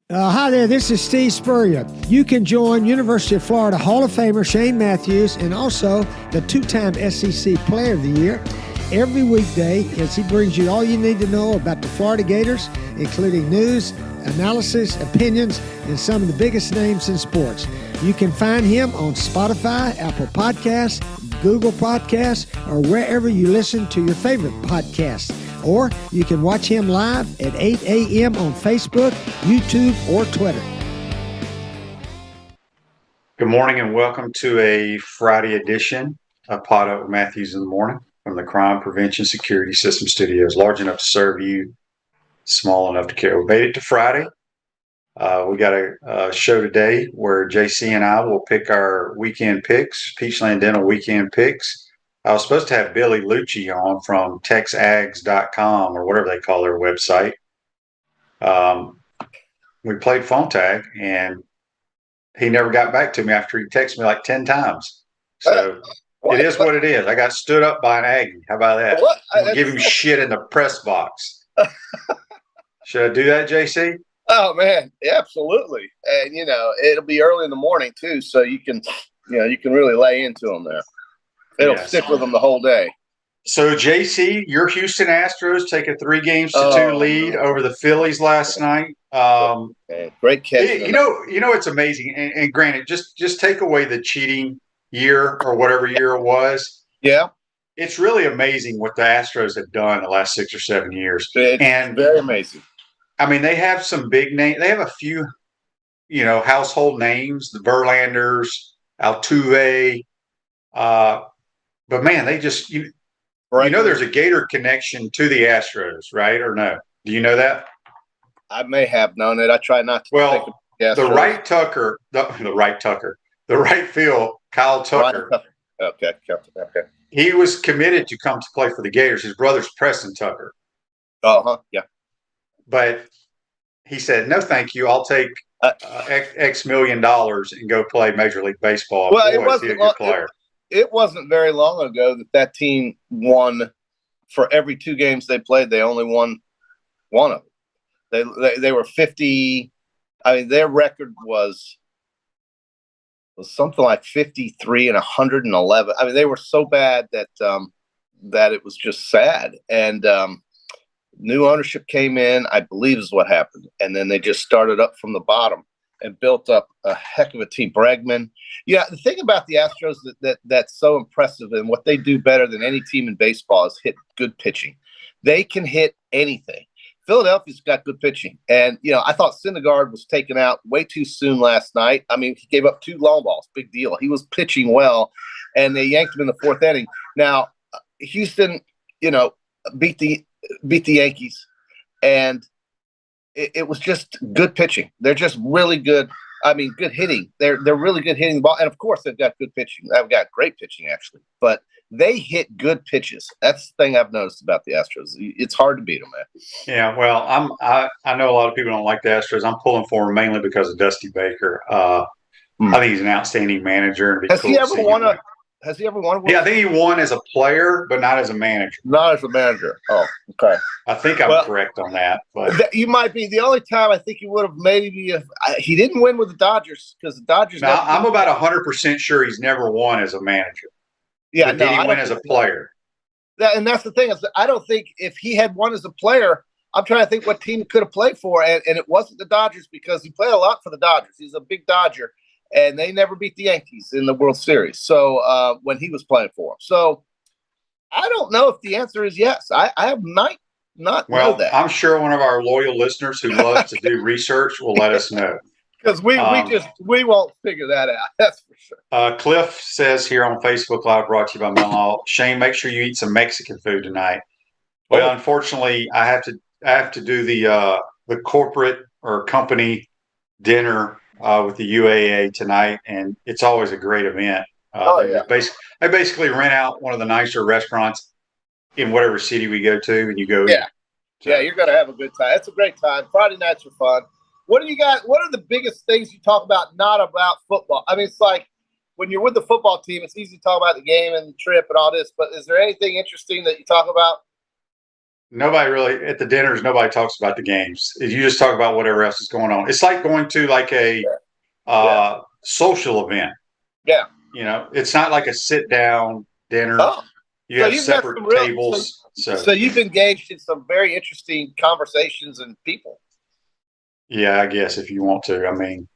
Hi there, this is Steve Spurrier. You can join University of Florida Hall of Famer Shane Matthews and also the two-time SEC Player of the Year every weekday as he brings you all you need to know about the Florida Gators, including news, analysis, opinions, and some of the biggest names in sports. You can find him on Spotify, Apple Podcasts, Google Podcasts, or wherever you listen to your favorite podcasts. Or you can watch him live at 8 a.m. on Facebook, YouTube, or Twitter. Good morning and welcome to a Friday edition of Pod Up with Matthews in the Morning from the Crime Prevention Security System Studios. Large enough to serve you, small enough to care. We made it to Friday. We got a show today where JC and I will pick our weekend picks, Peachland Dental weekend picks. I was supposed to have Billy Lucci on from texags.com or whatever they call their website. We played phone tag and he never got back to me after he texted me like 10 times. So it is what it is. I got stood up by an Aggie. How about that? I'll give him shit in the press box. Should I do that, JC? Oh man, absolutely. And it'll be early in the morning too, so you can really lay into them there. It'll stick with them the whole day. So JC, your Houston Astros take a 3-2 lead over the Phillies last night. Great catch. It's amazing. And granted, just take away the cheating year or whatever year it was. Yeah. It's really amazing what the Astros have done the last 6 or 7 years. It's very amazing. I mean, they have some big names. They have a few, household names, the Verlanders, Altuve. But man, they just there's a Gator connection to the Astros, right? Or no? Do you know that? I may have known it. I try not to. Well, the right field, Kyle Tucker. Okay. He was committed to come to play for the Gators. His brother's Preston Tucker. Yeah. But he said, "No, thank you. I'll take X million dollars and go play Major League Baseball." Well, it wasn't a good player. It wasn't very long ago that team won. For every 2 games they played, they only won one of them. They were 50. I mean, their record was something like 53 and 111. I mean, they were so bad that it was just sad. And new ownership came in, I believe, is what happened, and then they just started up from the bottom and built up a heck of a team. Bregman. Yeah, the thing about the Astros that's so impressive and what they do better than any team in baseball is hit good pitching. They can hit anything. Philadelphia's got good pitching. And, I thought Syndergaard was taken out way too soon last night. I mean, he gave up 2 long balls. Big deal. He was pitching well, and they yanked him in the 4th inning. Now, Houston, beat the Yankees, and it was just good pitching. They're just really good. I mean, good hitting. They're really good hitting the ball. And, of course, they've got good pitching. They've got great pitching, actually. But they hit good pitches. That's the thing I've noticed about the Astros. It's hard to beat them, man. Yeah, well, I know a lot of people don't like the Astros. I'm pulling for them mainly because of Dusty Baker. I think he's an outstanding manager. Has he ever won a World Yeah, I think he won as a player, but not as a manager. Not as a manager. Oh, okay. I think I'm correct on that. But you might be. The only time I think he would have maybe he didn't win with the Dodgers because the Dodgers. Now, I'm about 100% sure he's never won as a manager. Yeah, but did he win as a player? And that's the thing. I don't think if he had won as a player, I'm trying to think what team he could have played for, and it wasn't the Dodgers because he played a lot for the Dodgers. He's a big Dodger. And they never beat the Yankees in the World Series. So when he was playing for them. So I don't know if the answer is yes. I might not know that. I'm sure one of our loyal listeners who loves to do research will let us know. Because we won't figure that out. That's for sure. Cliff says here on Facebook Live, brought to you by Mellon. Shane, make sure you eat some Mexican food tonight. Well, unfortunately, I have to do the corporate or company dinner with the UAA tonight, and it's always a great event. They basically rent out one of the nicer restaurants in whatever city we go to, and you go. Yeah, you're going to have a good time. It's a great time. Friday nights are fun. What do you got? What are the biggest things you talk about, not about football? I mean, it's like when you're with the football team, it's easy to talk about the game and the trip and all this, but is there anything interesting that you talk about? nobody really at the dinners. Nobody talks about the games. You just talk about whatever else is going on. It's like going to like a social event. Yeah. It's not like a sit down dinner. Oh, You so have you've met some separate real. tables. So you've engaged in some very interesting conversations and people. Yeah, I guess if you want to. I mean,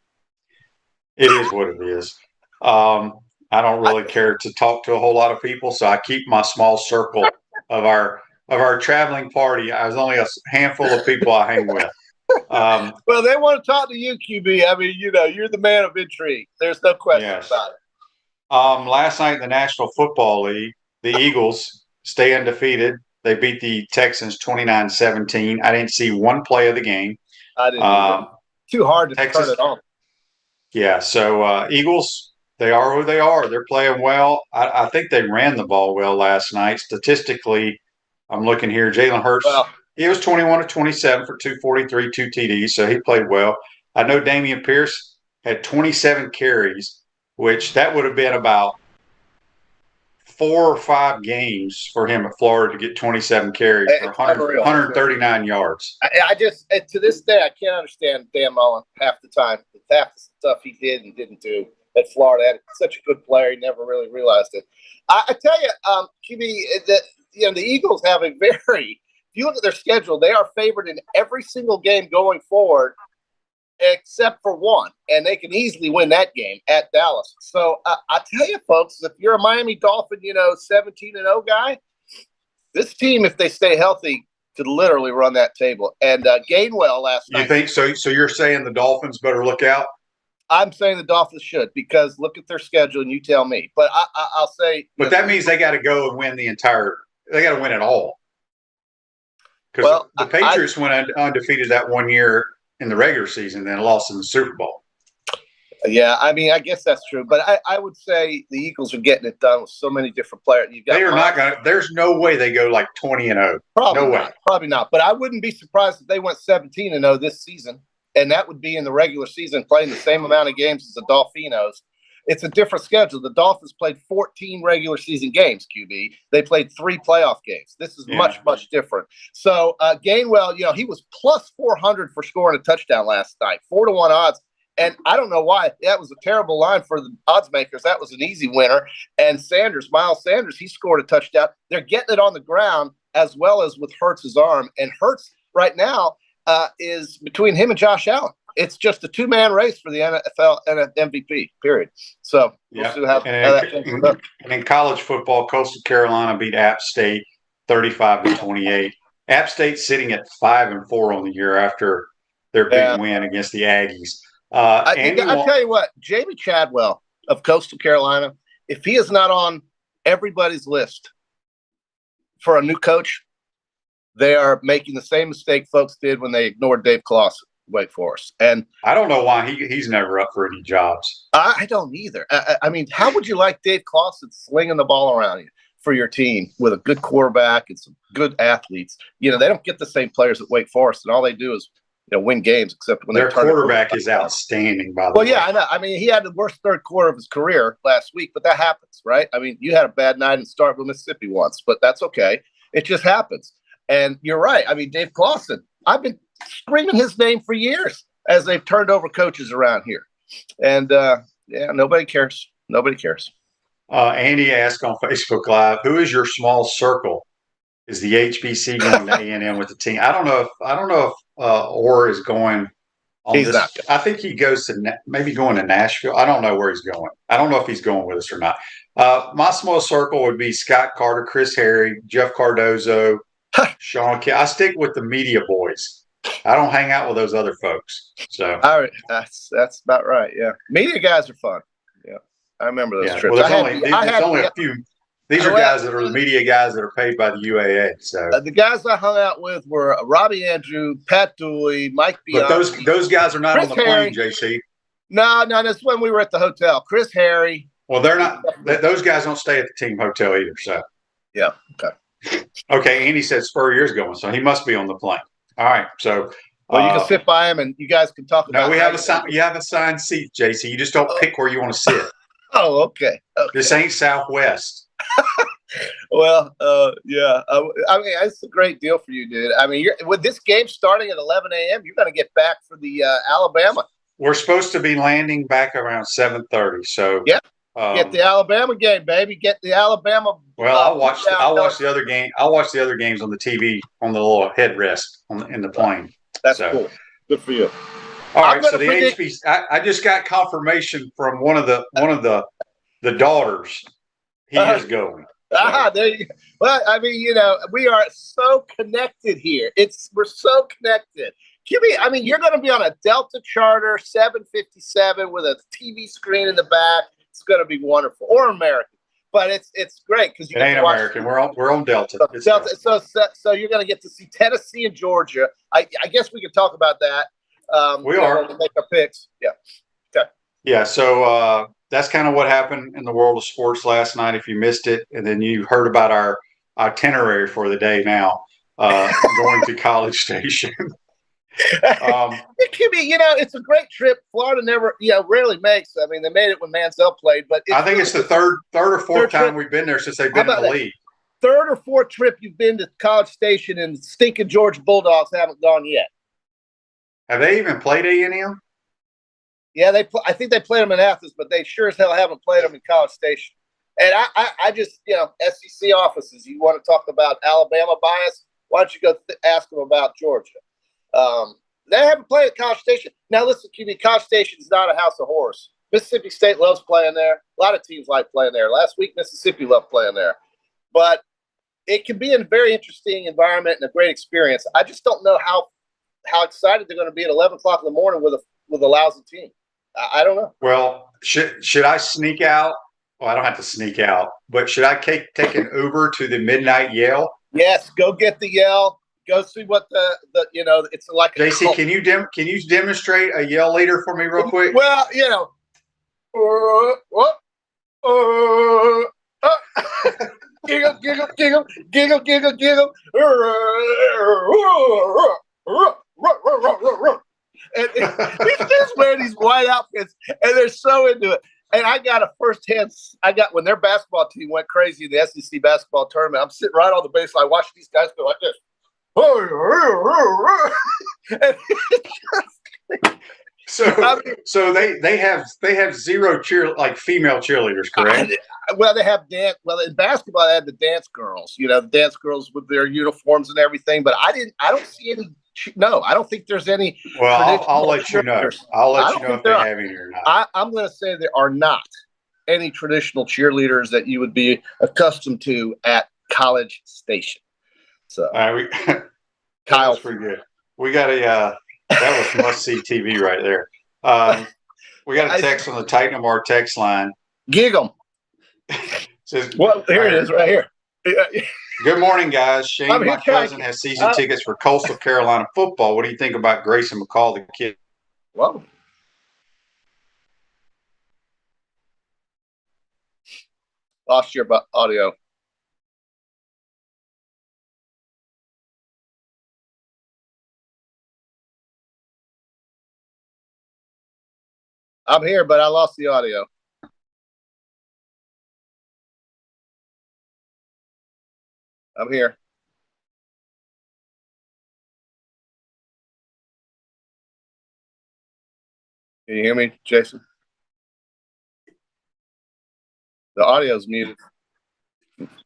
it is what it is. I don't really care to talk to a whole lot of people, so I keep my small circle of our traveling party. I was only a handful of people I hang with. Well, they want to talk to you, QB. I mean, you're the man of intrigue. There's no question about it. Last night in the National Football League, the Eagles stay undefeated. They beat the Texans 29-17. I didn't see one play of the game. I didn't either. Too hard to turn it on. Yeah, so Eagles, they are who they are. They're playing well. I think they ran the ball well last night. Statistically, I'm looking here. Jalen Hurts, he was 21 of 27 for 243, 2 TDs, so he played well. I know Dameon Pierce had 27 carries, which that would have been about 4 or 5 games for him at Florida to get 27 carries for 139 yards. I just, to this day, I can't understand Dan Mullen half the time. Half the stuff he did and didn't do at Florida. Had such a good player, he never really realized it. I tell you, QB, the Eagles have a very, if you look at their schedule, they are favored in every single game going forward, except for one, and they can easily win that game at Dallas. So I tell you, folks, if you're a Miami Dolphin, 17-0 guy, this team, if they stay healthy, could literally run that table. And Gainwell last night. You think so? So you're saying the Dolphins better look out? I'm saying the Dolphins should, because look at their schedule and you tell me. But I'll say. But that means they got to go and win they got to win it all. Because the Patriots went undefeated that one year in the regular season, then lost in the Super Bowl. Yeah, I mean, I guess that's true. But I would say the Eagles are getting it done with so many different players. They are not going to – there's no way they go like 20-0. Probably no not. way. Probably not. But I wouldn't be surprised if they went 17-0 this season, and that would be in the regular season playing the same amount of games as the Dolphinos. It's a different schedule. The Dolphins played 14 regular season games, QB. They played 3 playoff games. This is much, much different. So Gainwell, he was plus 400 for scoring a touchdown last night, 4-1 odds. And I don't know why. That was a terrible line for the odds makers. That was an easy winner. And Miles Sanders, he scored a touchdown. They're getting it on the ground as well as with Hurts' arm. And Hurts right now is between him and Josh Allen. It's just a 2-man race for the NFL and MVP, period. So we'll see how that ends up. And in college football, Coastal Carolina beat App State 35-28. App State sitting at 5-4 on the year after their big win against the Aggies. I tell you what, Jamie Chadwell of Coastal Carolina, if he is not on everybody's list for a new coach, they are making the same mistake folks did when they ignored Dave Clawson, Wake Forest. And I don't know why he's never up for any jobs. I don't either. I mean, how would you like Dave Clawson slinging the ball around you for your team with a good quarterback and some good athletes? They don't get the same players at Wake Forest, and all they do is win games, except when their quarterback is outstanding, by the way. Well, yeah, I know. I mean, he had the worst third quarter of his career last week, but that happens, right? I mean, you had a bad night in Starkville, Mississippi once, but that's okay. It just happens. And you're right. I mean, Dave Clawson, I've been screaming his name for years as they've turned over coaches around here. And, nobody cares. Nobody cares. Andy asked on Facebook Live, who is your small circle? Is the HBC going to A&M with the team? I don't know if Orr is going on he's this. Not. I think he goes to maybe going to Nashville. I don't know where he's going. I don't know if he's going with us or not. My small circle would be Scott Carter, Chris Harry, Jeff Cardozo, Sean Kelly. I stick with the media boys. I don't hang out with those other folks. So all right, that's about right. Yeah, media guys are fun. Yeah, I remember those trips. Well, there's only a few. These are guys that are the media guys that are paid by the UAA. So the guys I hung out with were Robbie Andrew, Pat Dooley, Mike Bianchi. But those guys are not Chris on the Harry. plane, JC. No, that's when we were at the hotel. Chris Harry. Well, they're not. Those guys don't stay at the team hotel either. So yeah, okay. Okay, Andy said Spurrier's going, so he must be on the plane. All right, so. Well, you can sit by him, and you guys can talk about. No, we have you have assigned seat, JC. You just don't pick where you want to sit. Oh, okay. This ain't Southwest. Well, yeah. I mean, it's a great deal for you, dude. I mean, with this game starting at 11 a.m., you're going to get back for the Alabama. We're supposed to be landing back around 7:30. So yeah, get the Alabama game, baby. Get the Alabama. Well, I'll watch the other game. I'll watch the other games on the TV on the little headrest in the plane. That's cool. Good for you. All right. So the HB, I just got confirmation from one of the daughters. He is going. So. There you go. Well, I mean, we are so connected here. We're so connected. I mean, you're going to be on a Delta Charter 757 with a TV screen in the back. It's going to be wonderful. Or American, but it's great because you ain't American. We're on Delta. So you're going to get to see Tennessee and Georgia. I guess we can talk about that. We are make our picks. Yeah. Okay. Yeah. So that's kind of what happened in the world of sports last night. If you missed it, and then you heard about our itinerary for the day now, going to College Station. It's a great trip. Florida never, rarely makes. I mean, they made it when Manziel played, but I think it's the third or fourth time we've been there since they've been in the league. Third or fourth trip you've been to College Station, and stinking Georgia Bulldogs haven't gone yet. Have they even played A&M? Yeah, I think they played them in Athens, but they sure as hell haven't played them in College Station. And I just, SEC offices. You want to talk about Alabama bias? Why don't you go ask them about Georgia? They haven't played at College Station. Now, listen, QB, College Station is not a house of horrors. Mississippi State loves playing there. A lot of teams like playing there. Last week, Mississippi loved playing there. But it can be a very interesting environment and a great experience. I just don't know how excited they're going to be at 11 o'clock in the morning with a lousy team. I don't know. Well, should I sneak out? Well, I don't have to sneak out, but should I take an Uber to the midnight Yale? Yes, go get the Yale. Go see what it's like. JC, can you demonstrate a Yale leader for me real quick? Well, giggle, giggle, giggle, giggle, giggle, giggle. And he's just wearing these white outfits, and they're so into it. And I got when their basketball team went crazy in the SEC basketball tournament. I'm sitting right on the baseline watching these guys go like this. So they have zero female cheerleaders, correct? Well, they have dance. Well, in basketball, they have the dance girls. The dance girls with their uniforms and everything. But I don't see any. No, I don't think there's any. Well, I'll let you know. I'll let you know if they have any or not. I'm going to say there are not any traditional cheerleaders that you would be accustomed to at College Station. So, Kyle's pretty good. We got that was must-see TV right there. We got a text on the Titan of our text line. Gig 'em. Well, here it is, right here. Good morning, guys. Shane, my cousin, has season tickets for Coastal Carolina football. What do you think about Grayson McCall, the kid? Whoa. Lost your audio. I'm here, but I lost the audio. I'm here. Can you hear me, Jason? The audio's muted.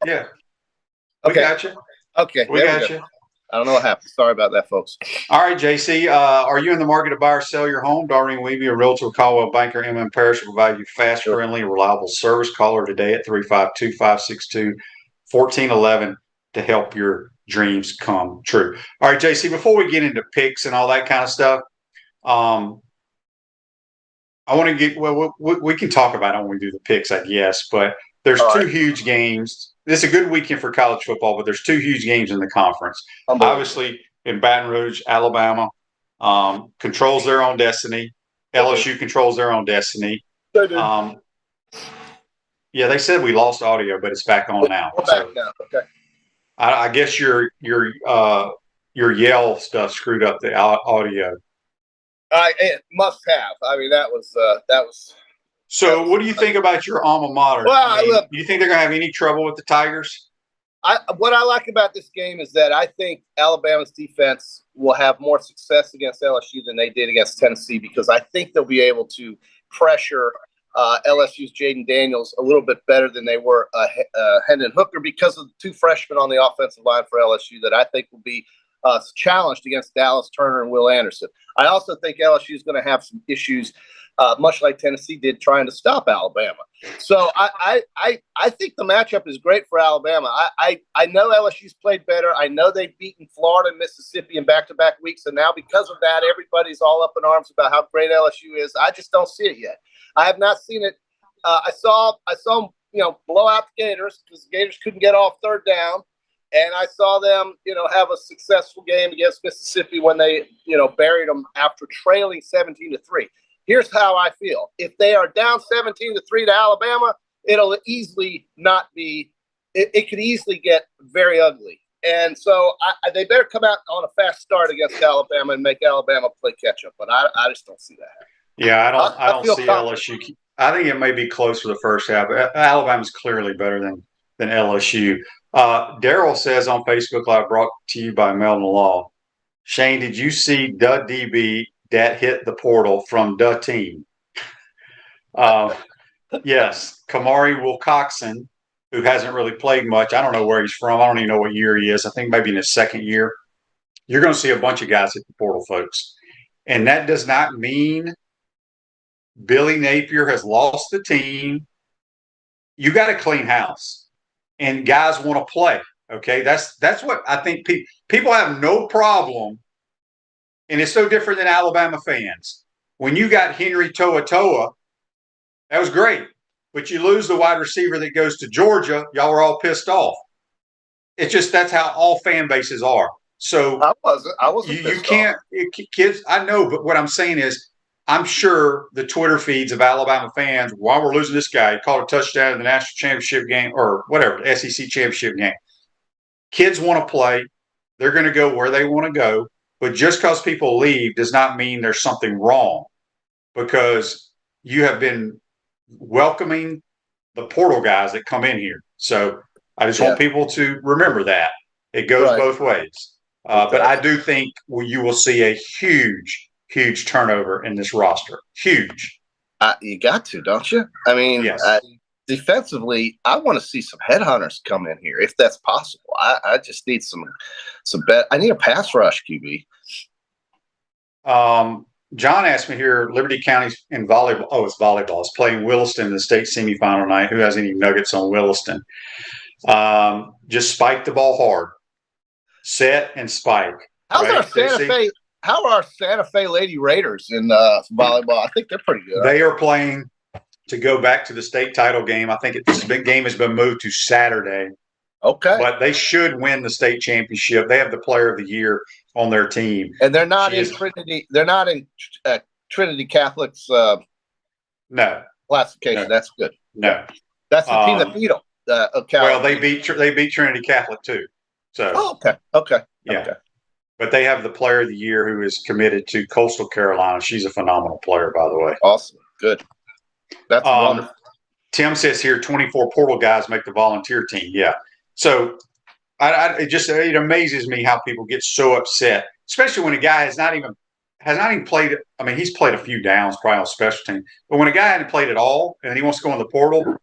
Yeah. Okay. We got you. Okay. We got you. I don't know what happened. Sorry about that, folks. All right, JC. Are you in the market to buy or sell your home? Darlene Levy, a realtor, Caldwell Banker, M.M. Parrish will provide you fast, friendly, reliable service. Call her today at 352-562-1411 to help your dreams come true. All right, JC, before we get into picks and all that kind of stuff, I want to get we can talk about it when we do the picks, I guess, but there's two huge games. This is a good weekend for college football, but there's two huge games in the conference. Obviously, in Baton Rouge, Alabama controls their own destiny. LSU controls their own destiny. They do. Yeah, they said we lost audio, but it's back on now. We're back now. Okay. I guess your Yale stuff screwed up the audio. It must have. I mean, that was. So, what do you think about your alma mater? Well, look, do you think they're going to have any trouble with the Tigers? What I like about this game is that I think Alabama's defense will have more success against LSU than they did against Tennessee, because I think they'll be able to pressure LSU's Jaden Daniels a little bit better than they were Hendon Hooker, because of the two freshmen on the offensive line for LSU that I think will be challenged against Dallas Turner and Will Anderson. I also think LSU is going to have some issues, much like Tennessee did, trying to stop Alabama. So I think the matchup is great for Alabama. I know LSU's played better. I know they've beaten Florida and Mississippi in back-to-back weeks, and now because of that, everybody's all up in arms about how great LSU is. I just don't see it yet. I have not seen it. I saw them, blow out the Gators, because the Gators couldn't get off third down. And I saw them, have a successful game against Mississippi when they, buried them after trailing 17-3. Here's how I feel. If they are down 17-3 to Alabama, it'll easily not be – it could easily get very ugly. And so they better come out on a fast start against Alabama and make Alabama play catch-up. But I just don't see that. Yeah, I don't see confident. LSU. I think it may be close for the first half. Alabama's clearly better than LSU. Daryl says on Facebook Live, brought to you by Melvin Law, Shane, did you see the DB that hit the portal from the team? Yes, Kamari Wilcoxon, who hasn't really played much. I don't know where he's from. I don't even know what year he is. I think maybe in his second year. You're going to see a bunch of guys hit the portal, folks. And that does not mean Billy Napier has lost the team. You got to clean house. And guys want to play, okay? That's what I think people have no problem, and it's so different than Alabama fans. When you got Henry To'oTo'o, that was great, but you lose the wide receiver that goes to Georgia, y'all were all pissed off. It's just that's how all fan bases are. So I wasn't you can't – kids, I know, but what I'm saying is I'm sure the Twitter feeds of Alabama fans, while we're losing this guy, he called a touchdown in the national championship game or whatever, the SEC championship game. Kids want to play. They're going to go where they want to go. But just because people leave does not mean there's something wrong, because you have been welcoming the portal guys that come in here. So I just want people to remember that. It goes both ways. But I do think you will see a huge turnover in this roster. Huge. You got to, don't you? I mean, yes. Defensively, I want to see some headhunters come in here if that's possible. I just need some bet. I need a pass rush, QB. John asked me here, Liberty County's in volleyball. Oh, it's volleyball. It's playing Williston in the state semifinal night. Who has any nuggets on Williston? Just spike the ball hard. Set and spike. How's our Santa Fe? How are our Santa Fe Lady Raiders in volleyball? I think they're pretty good. They are playing to go back to the state title game. I think this big game has been moved to Saturday. Okay. But they should win the state championship. They have the player of the year on their team. And they're not Trinity. They're not in Trinity Catholic's no classification. No. That's good. No. That's the team that beat them. Well, they beat Trinity Catholic too. So okay. Yeah. Okay. But they have the player of the year who is committed to Coastal Carolina. She's a phenomenal player, by the way. Awesome. Good. That's wonderful. Tim says here 24 portal guys make the volunteer team. Yeah. So it amazes me how people get so upset, especially when a guy has not even played. I mean, he's played a few downs probably on special team, but when a guy hadn't played at all and he wants to go in the portal,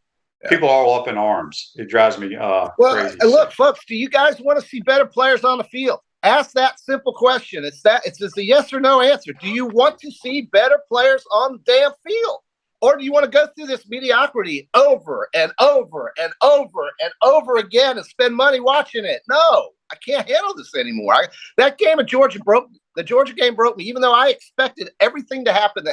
people are all up in arms. It drives me crazy. Look, folks, do you guys want to see better players on the field? Ask that simple question. It's just a yes or no answer. Do you want to see better players on the damn field? Or do you want to go through this mediocrity over and over and over and over again and spend money watching it? No, I can't handle this anymore. That game of Georgia broke me. The Georgia game broke me. Even though I expected everything to happen,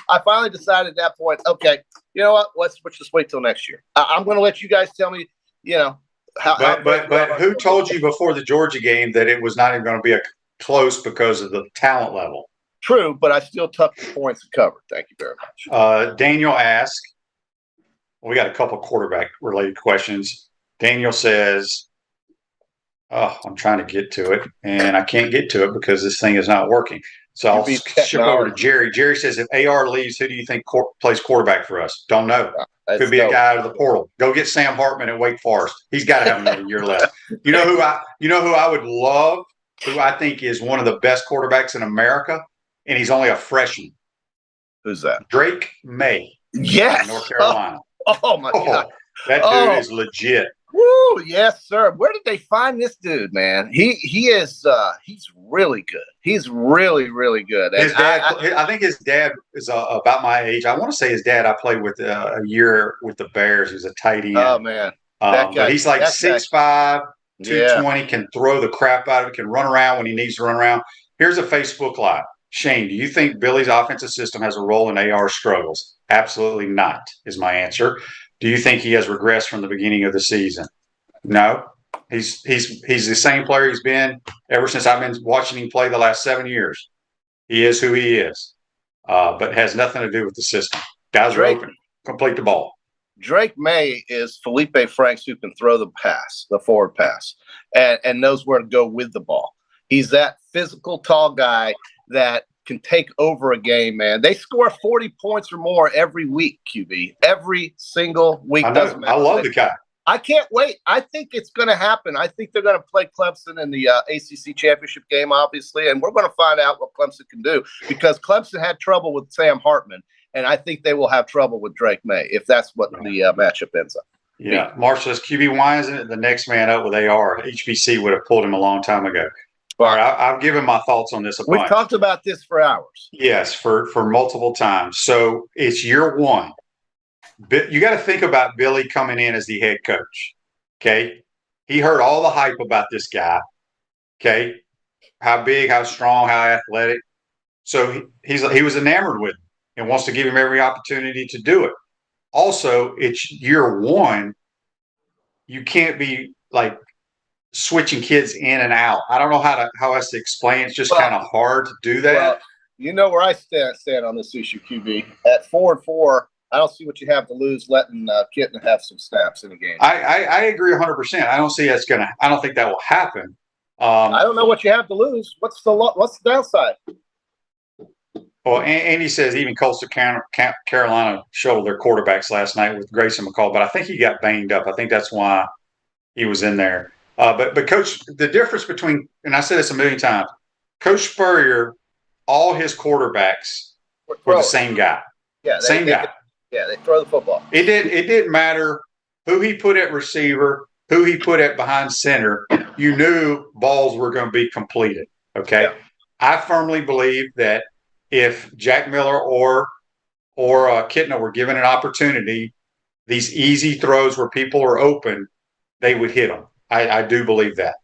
I finally decided at that point, okay, you know what? Let's just wait till next year. I'm going to let you guys tell me, But who told you before the Georgia game that it was not even going to be a close because of the talent level? True, but I still took the points and covered. Thank you very much. Daniel asked, we got a couple quarterback-related questions. Daniel says, I'm trying to get to it, and I can't get to it because this thing is not working. So I'll shift over to Jerry. Jerry says, if AR leaves, who do you think plays quarterback for us? Don't know. Could be a guy out of the portal. Go get Sam Hartman at Wake Forest. He's got to have another year left. You know who I would love, who I think is one of the best quarterbacks in America, and he's only a freshman. Who's that? Drake May. Yes. North Carolina. Oh my God. That dude is legit. Woo, yes, sir. Where did they find this dude, man? He is he's really good. He's really, really good. His dad, I think his dad is about my age. I want to say his dad, I played with a year with the Bears. He was a tight end. Oh, man. But he's like 6'5", 220, can throw the crap out of it, can run around when he needs to run around. Here's a Facebook Live. Shane, do you think Billy's offensive system has a role in AR's struggles? Absolutely not, is my answer. Do you think he has regressed from the beginning of the season? No. He's the same player he's been ever since I've been watching him play the last 7 years. He is who he is, but has nothing to do with the system. Guys are open. Complete the ball. Drake May is Felipe Franks who can throw the pass, the forward pass, and knows where to go with the ball. He's that physical, tall guy that can take over a game, man. They score 40 points or more every week, QB. Every single week. I know. I love the guy. I can't wait. I think it's going to happen. I think they're going to play Clemson in the ACC championship game, obviously, and we're going to find out what Clemson can do because Clemson had trouble with Sam Hartman, and I think they will have trouble with Drake May if that's what the matchup ends up. Yeah. Marshall says, QB, why isn't it the next man up with AR? HBC would have pulled him a long time ago. All right, I've given my thoughts on this a bunch. We've talked about this for hours. Yes, for multiple times. So it's year one. You got to think about Billy coming in as the head coach. Okay, he heard all the hype about this guy. Okay, how big, how strong, how athletic. So he was enamored with him and wants to give him every opportunity to do it. Also, it's year one. You can't be like switching kids in and out. I don't know how else to explain. It's just kind of hard to do that. Well, you know where I stand on this issue, QB. At 4-4, I don't see what you have to lose letting Kitten have some snaps in the game. I agree 100%. I don't see that's gonna. I don't think that will happen. I don't know what you have to lose. What's the downside? Well, Andy says even Coastal Carolina showed their quarterbacks last night with Grayson McCall, but I think he got banged up. I think that's why he was in there. But Coach, the difference between, and I said this a million times, Coach Spurrier, all his quarterbacks were the same guy. Yeah, same guy. They throw the football. It didn't matter who he put at receiver, who he put at behind center. You knew balls were going to be completed. Okay, yeah. I firmly believe that if Jack Miller or Kitna were given an opportunity, these easy throws where people are open, they would hit them. I do believe that.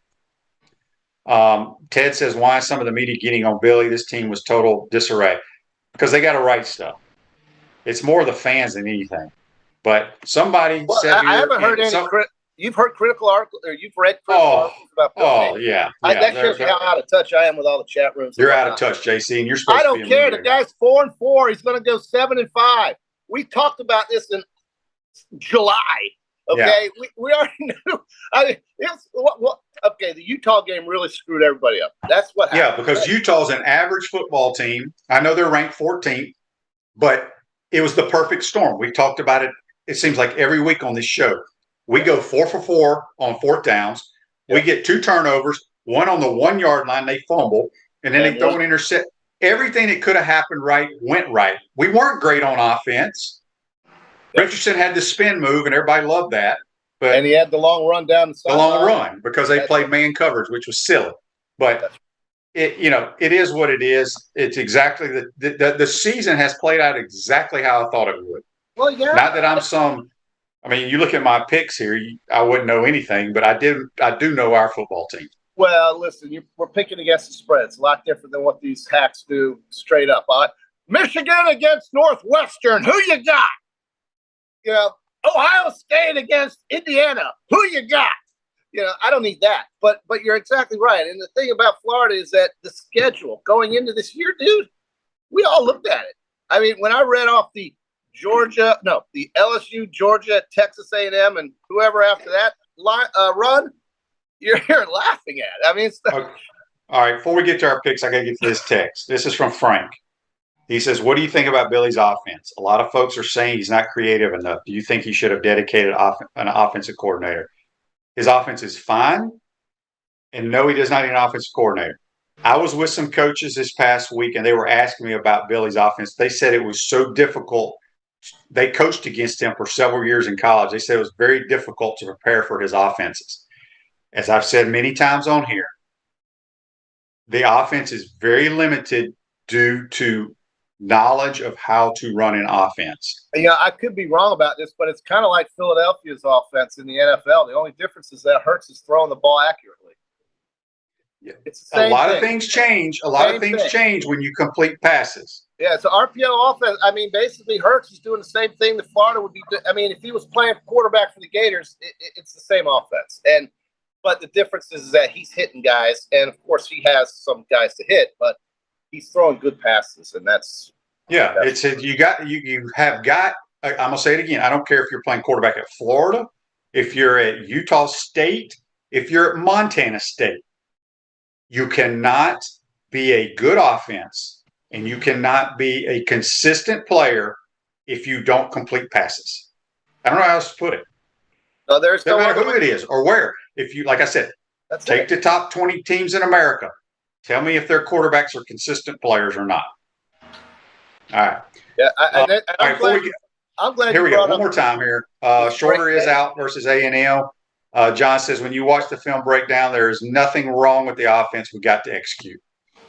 Ted says, why is some of the media getting on Billy? This team was total disarray. Because they got to write stuff. It's more the fans than anything. But somebody said I haven't heard any you've heard critical articles, or you've read critical articles about Billy. Oh, yeah. That shows you how out of touch I am with all the chat rooms. You're out of touch, JC, and you're supposed to be. I don't care. The guy's 4-4. He's going to go 7-5. We talked about this in July. Okay, yeah. we already knew. I mean, okay, the Utah game really screwed everybody up. That's what happened. Yeah, because Utah's an average football team. I know they're ranked 14th, but it was the perfect storm. We talked about it, it seems like every week on this show. We go 4 for 4 on fourth downs. We get 2 turnovers, one on the 1 yard line, they fumble, and then they throw an intercept. Everything that could have happened right went right. We weren't great on offense. Richardson had the spin move, and everybody loved that. And he had the long run down the sideline. The long run, because they played man coverage, which was silly. But it is what it is. It's exactly the season has played out exactly how I thought it would. Well, yeah. Not that I'm some. I mean, you look at my picks here. I wouldn't know anything, but I do know our football team. Well, listen, we're picking against the spread. It's a lot different than what these hacks do straight up. Michigan against Northwestern. Who you got? Ohio State against Indiana. Who you got? I don't need that. But you're exactly right. And the thing about Florida is that the schedule going into this year, dude, we all looked at it. I mean, when I read off the LSU, Georgia, Texas A&M, and whoever after that run, you're laughing at it. I mean, All right, before we get to our picks, I got to get to this text. This is from Frank. He says, "What do you think about Billy's offense? A lot of folks are saying he's not creative enough. Do you think he should have dedicated an offensive coordinator? His offense is fine, and no, he does not need an offensive coordinator." I was with some coaches this past week, and they were asking me about Billy's offense. They said it was so difficult. They coached against him for several years in college. They said it was very difficult to prepare for his offenses. As I've said many times on here, the offense is very limited due to knowledge of how to run an offense. I could be wrong about this, but it's kind of like Philadelphia's offense in the NFL. The only difference is that Hurts is throwing the ball accurately. It's the same thing. Of things change. A lot of things change when you complete passes. Yeah, so RPO offense, basically Hurts is doing the same thing that Florida would be doing. If he was playing quarterback for the Gators, it's the same offense. But the difference is that he's hitting guys, and of course he has some guys to hit, but he's throwing good passes, and that's you have got. I'm gonna say it again. I don't care if you're playing quarterback at Florida, if you're at Utah State, if you're at Montana State, you cannot be a good offense, and you cannot be a consistent player if you don't complete passes. I don't know how else to put it. No, there's no matter who it is or where. If you, like I said, take the top 20 teams in America. Tell me if their quarterbacks are consistent players or not. All right. Yeah, I'm glad. Here we go. One more time here. Shorter is out versus A&M. John says, when you watch the film breakdown, there is nothing wrong with the offense. We got to execute.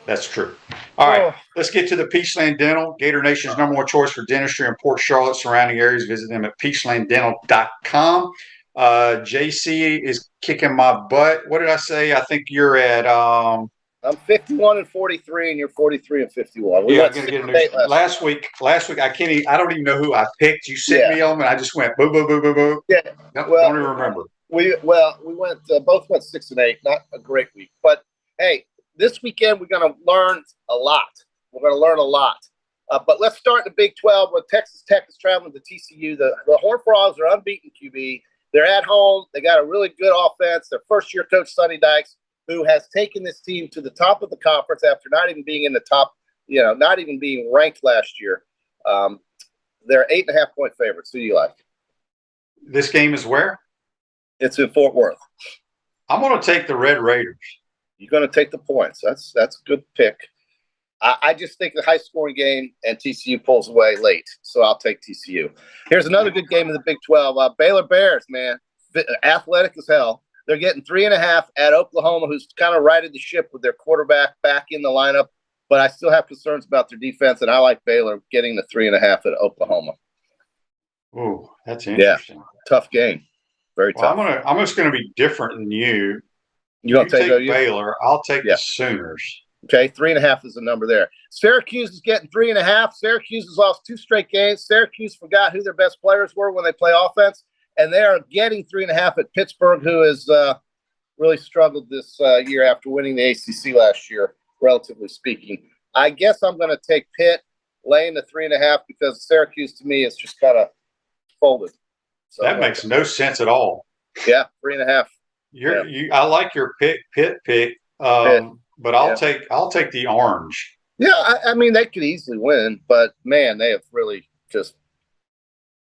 That's true. All right, let's get to the Peachland Dental, Gator Nation's #1 choice for dentistry in Port Charlotte, surrounding areas. Visit them at peachlanddental.com. JC is kicking my butt. What did I say? I think you're at I'm 51-43, and you're 43-51. I'm gonna get a new last week. I I don't even know who I picked. You sent me on, and I just went boo boo boo boo boo. Yeah. Don't even remember. We went both went 6-8. Not a great week, but hey, this weekend we're gonna learn a lot. But let's start in the Big 12 where Texas Tech is traveling to TCU. The Horned Frogs are unbeaten QB. They're at home. They got a really good offense. Their first-year coach, Sonny Dykes, who has taken this team to the top of the conference after not even being in the top, not even being ranked last year. They're 8.5-point favorites. Who do you like? This game is where? It's in Fort Worth. I'm going to take the Red Raiders. You're going to take the points. That's a good pick. I just think the high-scoring game, and TCU pulls away late, so I'll take TCU. Here's another good game in the Big 12. Baylor Bears, man, athletic as hell. They're getting 3.5 at Oklahoma, who's kind of righted the ship with their quarterback back in the lineup. But I still have concerns about their defense, and I like Baylor getting the 3.5 at Oklahoma. Oh, that's interesting. Yeah, tough game. Very tough. I'm just going to be different than you. You take Baylor. I'll take the Sooners. Okay, 3.5 is the number there. Syracuse is getting 3.5. Syracuse has lost 2 straight games. Syracuse forgot who their best players were when they play offense, and they are getting 3.5 at Pittsburgh, who has really struggled this year after winning the ACC last year, relatively speaking. I guess I'm going to take Pitt, laying the 3.5 because Syracuse to me is just kind of folded. So that makes no sense at all. Yeah, 3.5. I like your Pitt pick. But I'll take the orange. Yeah, I mean, they could easily win, but, man, they have really just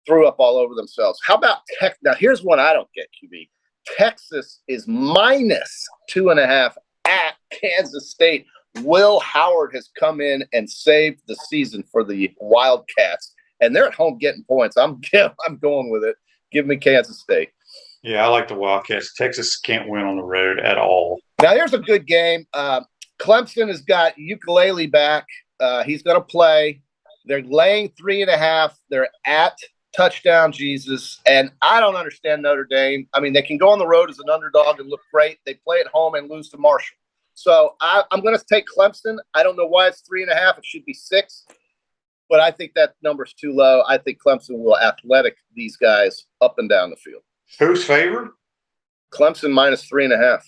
threw up all over themselves. How about Tech? Now, here's one I don't get, QB. Texas is minus 2.5 at Kansas State. Will Howard has come in and saved the season for the Wildcats, and they're at home getting points. I'm going with it. Give me Kansas State. Yeah, I like the Wildcats. Texas can't win on the road at all. Now, here's a good game. Clemson has got Ukulele back. He's going to play. They're laying 3.5. They're at touchdown Jesus. And I don't understand Notre Dame. I mean, they can go on the road as an underdog and look great. They play at home and lose to Marshall. So I'm going to take Clemson. I don't know why it's 3.5. It should be 6. But I think that number's too low. I think Clemson will athletic these guys up and down the field. Who's favored? Clemson minus 3.5.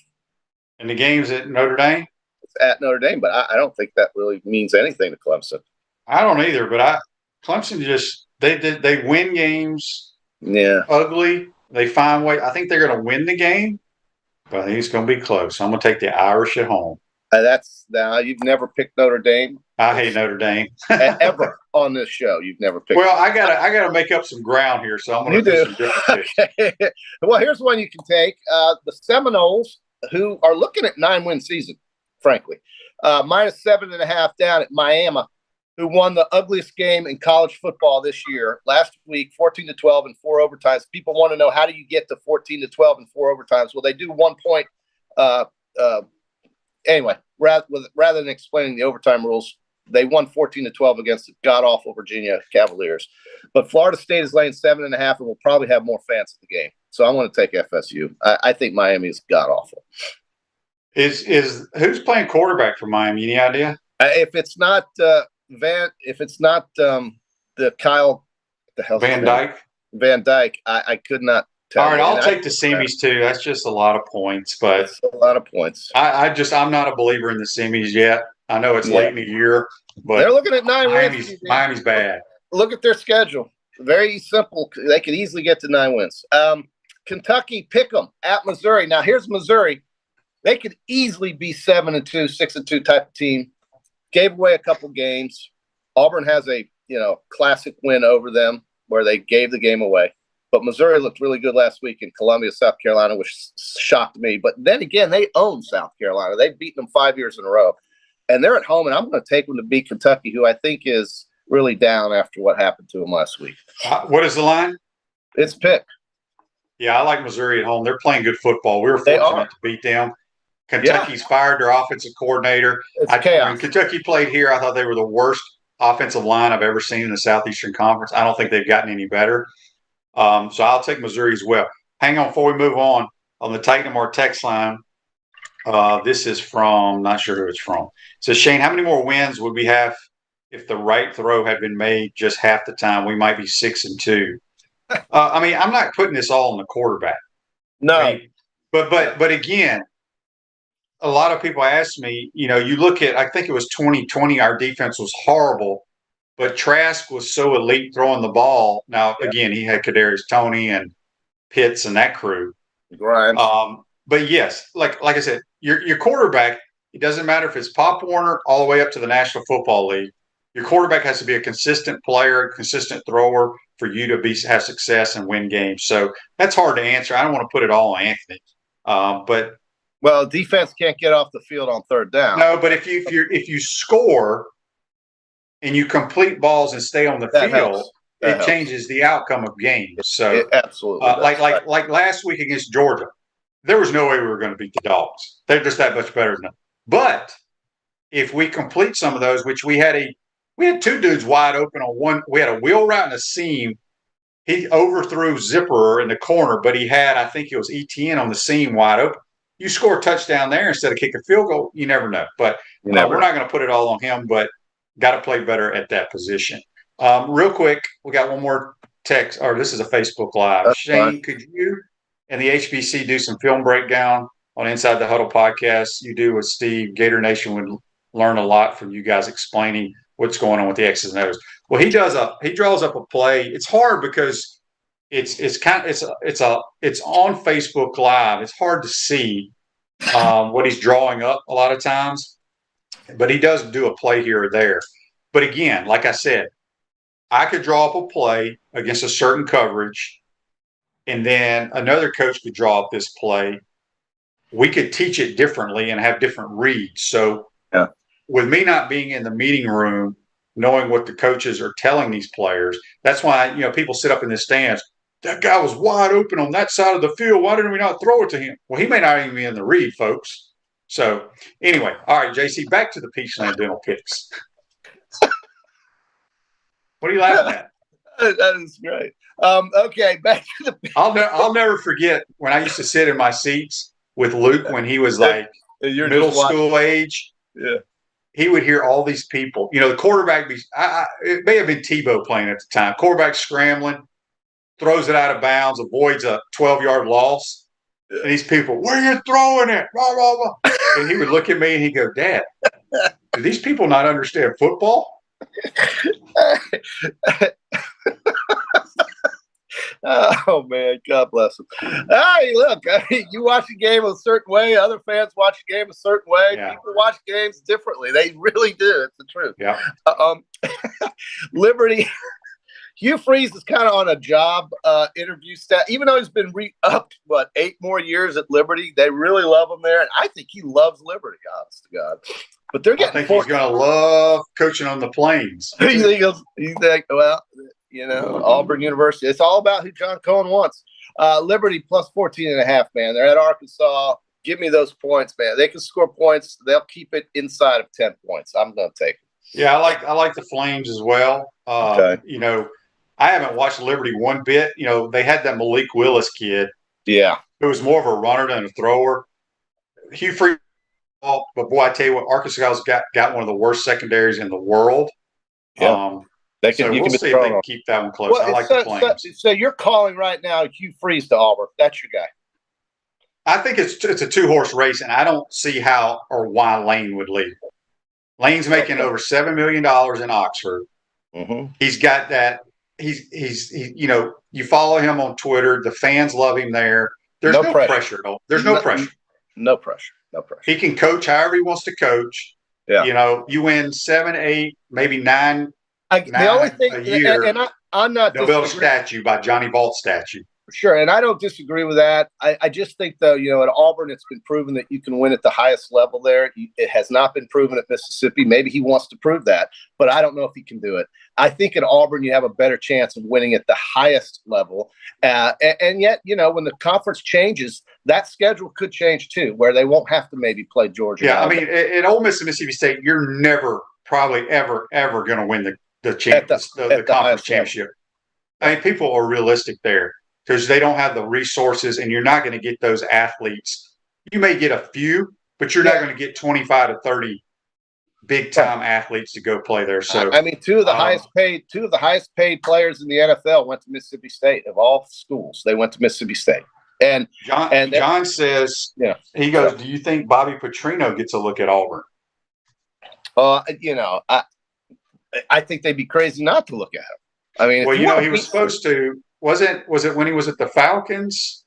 And the game's at Notre Dame? It's at Notre Dame, but I don't think that really means anything to Clemson. I don't either, but Clemson just they win games. Yeah. Ugly. They find way. I think they're going to win the game, but I think it's going to be close. So I'm going to take the Irish at home. That's now you've never picked Notre Dame. I hate Notre Dame ever on this show. You've never picked. Well, I gotta make up some ground here, so I'm going to do some different picks. Okay. Well, here's one you can take. The Seminoles, who are looking at 9-win season, frankly, -7.5 down at Miami, who won the ugliest game in college football this year. Last week, 14-12 in 4 overtimes. People want to know, how do you get to 14-12 in 4 overtimes? Well, they do 1 point. Anyway, rather than explaining the overtime rules, they won 14-12 against the god-awful Virginia Cavaliers. But Florida State is laying 7.5 and will probably have more fans at the game. So I want to take FSU. I think Miami is god-awful. Is who's playing quarterback for Miami? Any idea? If it's not the Kyle, the hell Van Dyke. Van Dyke, I could not tell. All right, I'll take the semis too. That's just a lot of points, but that's a lot of points. I'm not a believer in the semis yet. I know it's late in the year, but they're looking at 9 wins. Miami's bad. Look at their schedule. Very simple. They could easily get to 9 wins. Kentucky, pick them at Missouri. Now here's Missouri. They could easily be 7-2, 6-2 type of team. Gave away a couple games. Auburn has a classic win over them where they gave the game away. But Missouri looked really good last week in Columbia, South Carolina, which shocked me. But then again, they own South Carolina. They've beaten them 5 years in a row. And they're at home, and I'm going to take them to beat Kentucky, who I think is really down after what happened to them last week. What is the line? It's pick. Yeah, I like Missouri at home. They're playing good football. We were fortunate to beat them. Kentucky's fired their offensive coordinator. When Kentucky played here, I thought they were the worst offensive line I've ever seen in the Southeastern Conference. I don't think they've gotten any better. So I'll take Missouri as well. Hang on before we move on the Titan More text line. This is from, not sure who it's from. It says, Shane, how many more wins would we have if the right throw had been made just half the time? We might be 6-2. I'm not putting this all on the quarterback. No. But again, a lot of people ask me, you look at, I think it was 2020, our defense was horrible, but Trask was so elite throwing the ball. Now, again, he had Kadarius Toney and Pitts and that crew. Grimes. But yes, like I said, your quarterback, it doesn't matter if it's Pop Warner all the way up to the National Football League. Your quarterback has to be a consistent player, consistent thrower for you to have success and win games. So that's hard to answer. I don't want to put it all on Anthony. Well, defense can't get off the field on 3rd down. No, but if you score and you complete balls and stay on the field, it changes the outcome of games. So it absolutely like last week against Georgia, there was no way we were going to beat the Dogs. They're just that much better than them. But if we complete some of those, which we had 2 dudes wide open on one, we had a wheel route and a seam. He overthrew Zipper in the corner, but he had, I think it was ETN on the seam wide open. You score a touchdown there instead of kick a field goal, you never know. But we're not going to put it all on him, but got to play better at that position. Real quick, we got one more text, or this is a Facebook Live. That's Shane, fine. could you and the HBC do some film breakdown on Inside the Huddle podcast you do with Steve? Gator Nation would learn a lot from you guys explaining what's going on with the X's and O's. Well, he draws up a play. It's hard because it's on Facebook Live. It's hard to see what he's drawing up a lot of times, but he does do a play here or there. But again, like I said, I could draw up a play against a certain coverage, and then another coach could draw up this play. We could teach it differently and have different reads. So with me not being in the meeting room, knowing what the coaches are telling these players, that's why people sit up in the stands. That guy was wide open on that side of the field. Why didn't we not throw it to him? Well, he may not even be in the read, folks. So anyway, all right, JC, back to the Peachland Dental picks. What are you laughing at? That is great. Okay, back to the. I'll never forget when I used to sit in my seats with Luke when he was like middle school age. Yeah. He would hear all these people. The quarterback, it may have been Tebow playing at the time. Quarterback scrambling, throws it out of bounds, avoids a 12-yard loss. And these people, where are you throwing it? Blah, blah, blah. And he would look at me and he'd go, Dad, do these people not understand football? Oh man, God bless him. Hey, look, you watch a game a certain way. Other fans watch a game a certain way. Yeah. People watch games differently. They really do. It's the truth. Yeah. Liberty. Hugh Freeze is kind of on a job interview staff, even though he's been re-upped, 8 more years at Liberty. They really love him there, and I think he loves Liberty, honest to God. But they're getting. I think he's going to love coaching on the Plains. You think, well, Auburn University. It's all about who John Cohen wants. Liberty plus 14.5, man. They're at Arkansas. Give me those points, man. They can score points. They'll keep it inside of 10 points. I'm going to take it. Yeah, I like the Flames as well. Okay. I haven't watched Liberty one bit. They had that Malik Willis kid. Yeah. Who was more of a runner than a thrower. Hugh Freeze. But boy, I tell you what, Arkansas's got one of the worst secondaries in the world. Yeah. We'll see if they can keep that one close. I like the Flames. So you're calling right now Hugh Freeze to Auburn. That's your guy. I think it's a 2-horse race, and I don't see how or why Lane would leave. Lane's making over $7 million in Oxford. Mm-hmm. He's got that. You follow him on Twitter. The fans love him there. There's no pressure. There's no pressure. No pressure. No pressure. He can coach however he wants to coach. Yeah. You win 7, 8, maybe 9. The only thing, a year, and I'm not. They'll build a statue by Johnny Vault's statue. Sure, and I don't disagree with that. I just think, though, at Auburn, it's been proven that you can win at the highest level there. It has not been proven at Mississippi. Maybe he wants to prove that, but I don't know if he can do it. I think at Auburn, you have a better chance of winning at the highest level. And yet, when the conference changes, that schedule could change too, where they won't have to maybe play Georgia. Yeah, I mean, at Ole Miss and Mississippi State, you're never probably ever going to win the conference championship. I mean, people are realistic there. Because they don't have the resources, and you're not going to get those athletes. You may get a few, but you're not going to get 25 to 30 big-time athletes to go play there. So I mean, two of the highest paid players in the NFL went to Mississippi State of all schools. They went to Mississippi State. And John says, he goes, "Do you think Bobby Petrino gets a look at Auburn?" I think they'd be crazy not to look at him. I mean, he was supposed to. Was it when he was at the Falcons?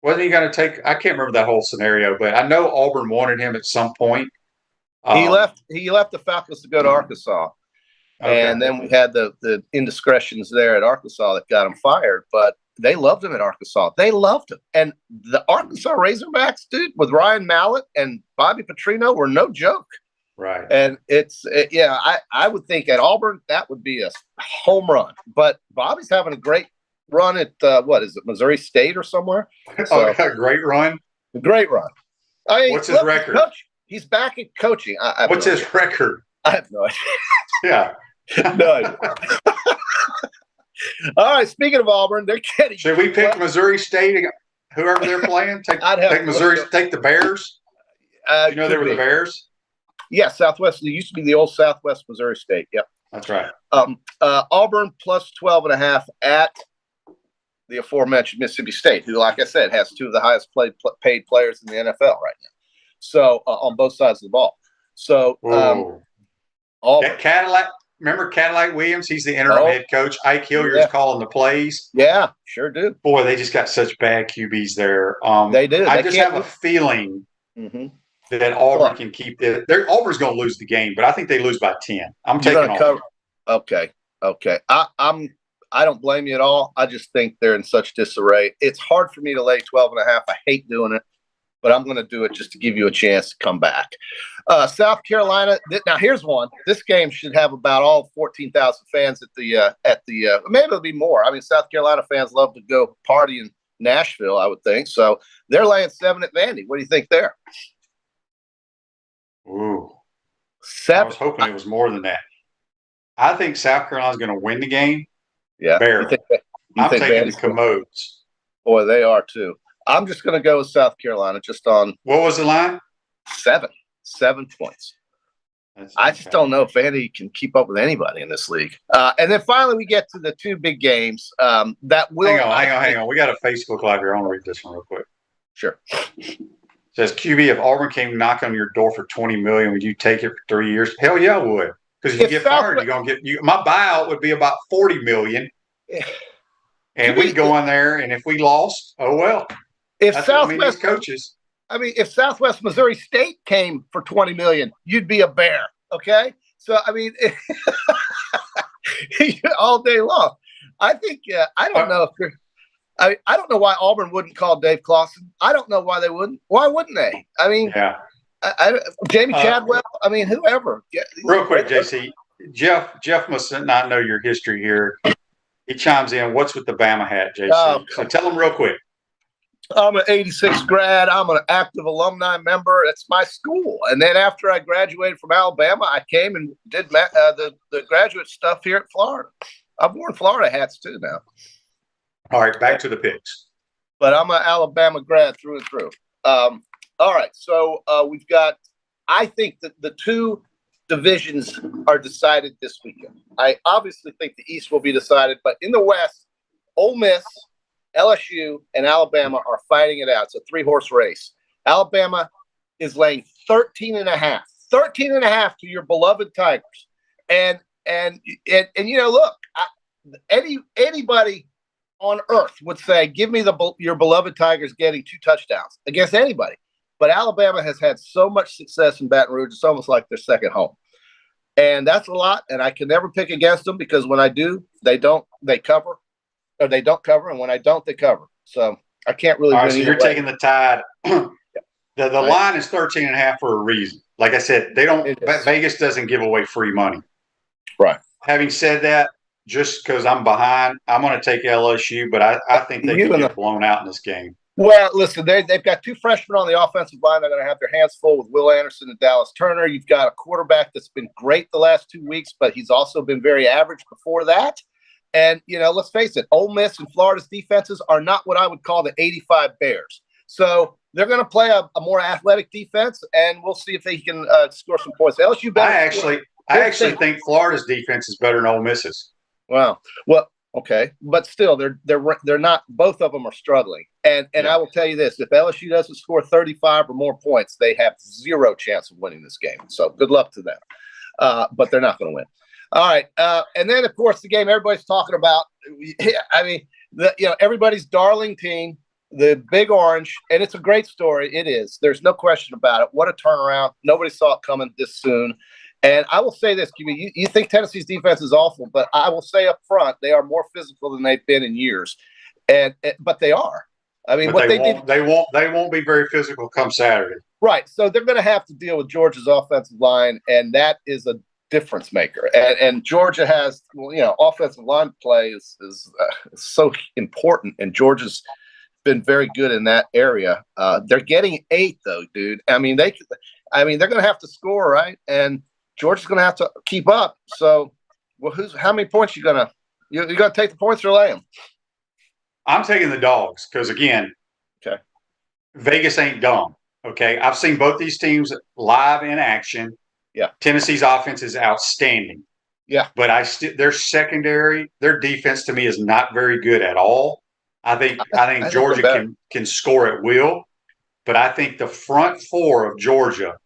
Wasn't he going to take? I can't remember that whole scenario, but I know Auburn wanted him at some point. He left the Falcons to go to Arkansas, and then we had the indiscretions there at Arkansas that got him fired. But they loved him at Arkansas. They loved him, and the Arkansas Razorbacks, dude, with Ryan Mallett and Bobby Petrino, were no joke. Right. And I would think at Auburn that would be a home run. But Bobby's having a great run at Missouri State or somewhere? So, a great run. Great run. What's his record? He's back at coaching. What's his record? I have no idea. Yeah. No idea. All right. Speaking of Auburn, they're getting. Should we pick Missouri State? Whoever they're playing, take Missouri. Take the Bears. They were the Bears. Yeah, Southwest. It used to be the old Southwest Missouri State. Yep. That's right. Auburn plus 12.5 at the aforementioned Mississippi State, who, like I said, has two of the highest paid players in the NFL right now. So on both sides of the ball. So Cadillac. Remember Cadillac Williams? He's the interim head coach. Ike Hilliard's calling the plays. Yeah, sure do. Boy, they just got such bad QBs there. They do. I just have a feeling that Auburn can keep it. Auburn's going to lose the game, but I think they lose by 10. I'm taking Auburn. Okay. I don't blame you at all. I just think they're in such disarray. It's hard for me to lay 12.5. I hate doing it, but I'm going to do it just to give you a chance to come back. South Carolina. Now here's one. This game should have about all 14,000 fans at the maybe it'll be more. I mean, South Carolina fans love to go party in Nashville, I would think. So they're laying 7 at Vandy. What do you think there? Ooh, 7. I was hoping it was more than that. I think South Carolina's going to win the game. Yeah, barely. I'm taking the Commodes. Boy, they are too. I'm just going to go with South Carolina. Just on what was the line? 7 points. I just don't know if Vandy can keep up with anybody in this league. And then finally, we get to the two big games that will. Hang on. We got a Facebook Live here. I want to read this one real quick. Sure. It says QB, if Auburn came knock on your door for $20 million, would you take it for 3 years? Hell yeah, I would. Because if you get fired, you're gonna get. My buyout would be about $40 million. And we'd go in there, and if we lost, oh well. If That's Southwest these coaches. if Southwest Missouri State came for $20 million, you'd be a bear. Okay, so I mean, all day long. I think I don't know if I don't know why Auburn wouldn't call Dave Clawson. I don't know why they wouldn't. Why wouldn't they? I mean, yeah. Jamie Chadwell. I mean, whoever. Real quick, JC. Jeff must not know your history here. He chimes in. What's with the Bama hat, JC? So tell him real quick. I'm an 86 grad. I'm an active alumni member. It's my school. And then after I graduated from Alabama, I came and did the graduate stuff here at Florida. I've worn Florida hats too now. All right, back to the picks. But I'm an Alabama grad through and through. All right, so we've got – I think that the two divisions are decided this weekend. I obviously think the East will be decided, but in the West, Ole Miss – LSU and Alabama are fighting it out. It's a 3-horse race. Alabama is laying 13.5 to your beloved Tigers. And you know, look, anybody on earth would say, give me your beloved Tigers getting 2 touchdowns against anybody. But Alabama has had so much success in Baton Rouge, it's almost like their second home. And that's a lot, and I can never pick against them because when I do, they cover. Or they don't cover, and when I don't, they cover. So I can't really. All right, so you're taking the Tide. The line is 13.5 for a reason. Like I said, Vegas doesn't give away free money. Right. Having said that, just because I'm behind, I'm going to take LSU, but I think they can get blown out in this game. Well, listen, they've got 2 freshmen on the offensive line. They're going to have their hands full with Will Anderson and Dallas Turner. You've got a quarterback that's been great the last 2 weeks, but he's also been very average before that. And, you know, let's face it, Ole Miss and Florida's defenses are not what I would call the 85 Bears. So they're going to play a more athletic defense, and we'll see if they can score some points. LSU better. I actually think Florida's defense is better than Ole Miss's. Wow. Well, okay, but still, they're not. Both of them are struggling. And I will tell you this: if LSU doesn't score 35 or more points, they have 0 chance of winning this game. So good luck to them. But they're not going to win. All right, and then of course the game everybody's talking about. I mean, everybody's darling team, the Big Orange, and it's a great story. It is. There's no question about it. What a turnaround! Nobody saw it coming this soon. And I will say this, QB, you think Tennessee's defense is awful, but I will say up front they are more physical than they've been in years, but they are. I mean, but they won't be very physical come Saturday. Right. So they're going to have to deal with Georgia's offensive line, and that is a difference maker. And Georgia has, offensive line play is so important, and Georgia's been very good in that area. They're getting 8 though, dude. I mean, they're going to have to score, right? And Georgia's going to have to keep up. So, how many points you going to take the points or lay them? I'm taking the dogs because again, okay, Vegas ain't dumb. Okay, I've seen both these teams live in action. Yeah. Tennessee's offense is outstanding. Yeah. But their secondary, their defense to me is not very good at all. I think Georgia can score at will, but I think the front 4 of Georgia